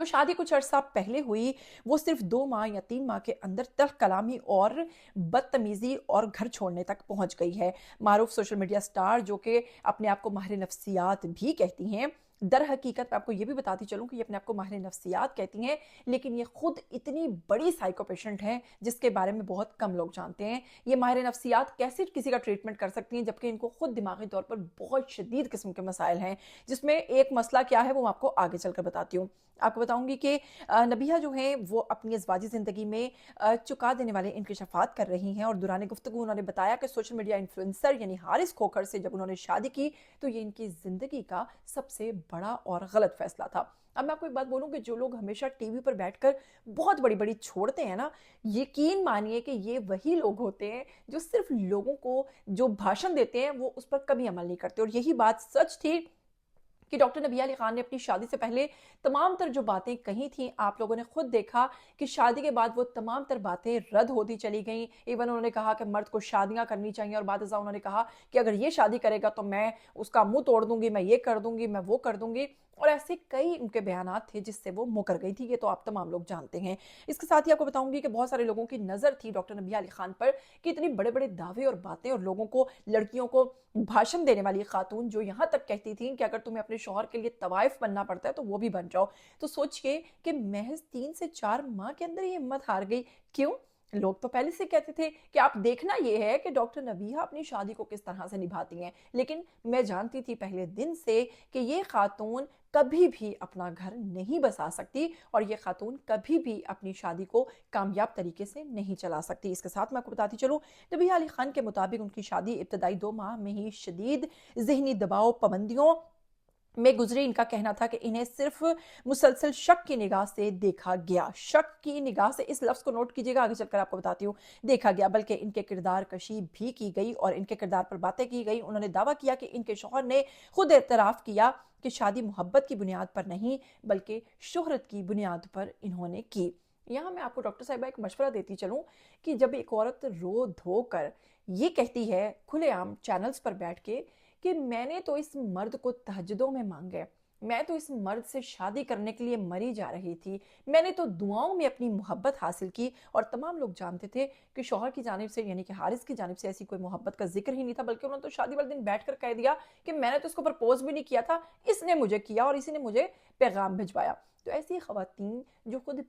तो शादी कुछ अरसा पहले हुई, वो सिर्फ़ 2 माह या 3 माह के अंदर तल्ख़ कलामी और बदतमीज़ी और घर छोड़ने तक पहुँच गई है। मारूफ़ सोशल मीडिया स्टार जो कि अपने आप को माहिर नफ्सियात भी कहती हैं, दर हकीकत मैं आपको ये भी बताती चलूँ कि ये अपने आप को माहिर नफ्सियात कहती हैं, लेकिन ये खुद इतनी बड़ी साइको पेशेंट हैं, जिसके बारे में बहुत कम लोग जानते हैं। ये माहिर नफ्सियात कैसे किसी का ट्रीटमेंट कर सकती हैं, जबकि इनको खुद दिमागी तौर पर बहुत शदीद किस्म के मसाइल हैं, जिसमें एक मसला क्या है, वो मैं आपको आगे चलकर बताती हूँ। आपको बताऊँगी कि नबिहा जो हैं वो अपनी अज़वाजी ज़िंदगी में चुका देने वाले इंकशाफ़ात कर रही हैं और दौरान गुफ्तगू उन्होंने बताया कि सोशल मीडिया इन्फ्लुएंसर यानी हारिस खोखर से जब उन्होंने शादी की तो ये इनकी ज़िंदगी का सबसे बड़ा और गलत फ़ैसला था। अब मैं आपको एक बात बोलूँ कि जो लोग हमेशा टीवी पर बैठकर बहुत बड़ी-बड़ी छोड़ते हैं ना, यकीन मानिए कि ये वही लोग होते हैं जो सिर्फ़ लोगों को जो भाषण देते हैं वो उस पर कभी अमल नहीं करते और यही बात सच थी कि डॉक्टर नबिया अली खान ने अपनी शादी से पहले तमाम तर जो बातें कही थी, आप लोगों ने खुद देखा कि शादी के बाद वो तमाम तर बातें रद्द होती चली गईं। इवन उन्होंने कहा कि मर्द को शादियां करनी चाहिए और बाद उन्होंने कहा कि अगर ये शादी करेगा तो मैं उसका मुंह तोड़ दूंगी, मैं ये कर दूंगी, मैं वो कर दूंगी। और ऐसे कई उनके बयानात थे जिससे वो मुकर गई थी, ये तो आप तमाम लोग जानते हैं। इसके साथ ही आपको बताऊंगी कि बहुत सारे लोगों की नज़र थी डॉक्टर नबिया अली खान पर कि इतनी बड़े बड़े दावे और बातें और लोगों को, लड़कियों को भाषण देने वाली खातून जो यहाँ तक कहती थी कि अगर तुम्हें अपने शौहर के लिए तवाइफ बनना पड़ता है तो वो भी बन जाओ। तो सोचिए कि महज 3 से 4 माह के अंदर ये हिम्मत हार गई। क्यों? लोग तो पहले से कहते थे कि आप देखना ये है कि डॉक्टर नबीहा अपनी शादी को किस तरह से निभाती हैं। लेकिन मैं जानती थी पहले दिन से कि ये खातून कभी भी अपना घर नहीं बसा सकती और ये खातून कभी भी अपनी शादी को कामयाब तरीके से नहीं चला सकती। इसके साथ मैं आपको बताती चलूँ, नबिहा अली खान के मुताबिक उनकी शादी इब्तदाई 2 माह में ही शदीद ज़हनी दबाव, पाबंदियों में गुजरी। इनका कहना था कि इन्हें सिर्फ मुसलसल शक की निगाह से देखा गया। शक की निगाह से इस लफ्ज़ को नोट कीजिएगा, आगे चलकर आपको बताती हूँ। देखा गया, बल्कि इनके किरदार कशी भी की गई और इनके किरदार पर बातें की गई। उन्होंने दावा किया कि इनके शौहर ने खुद एतराफ़ किया कि शादी मोहब्बत की बुनियाद पर नहीं बल्कि शोहरत की बुनियाद पर इन्होंने की। यहाँ मैं आपको डॉक्टर साहिबा एक मशवरा देती चलूँ कि जब एक औरत रो धो कर ये कहती है खुलेआम चैनल्स पर बैठ के कि मैंने तो इस मर्द को तहज्जुदों में मांगे, मैं तो इस मर्द से शादी करने के लिए मरी जा रही थी, मैंने तो दुआओं में अपनी मोहब्बत हासिल की। और तमाम लोग जानते थे कि शौहर की जानिब से यानी कि हारिस की जानिब से ऐसी कोई मोहब्बत का जिक्र ही नहीं था, बल्कि उन्होंने तो शादी वाले दिन बैठ कर कह दिया कि मैंने तो इसको प्रपोज भी नहीं किया था, इसने मुझे किया और इसी ने मुझे पैगाम भिजवाया। तो ऐसी खवातीन जो खुद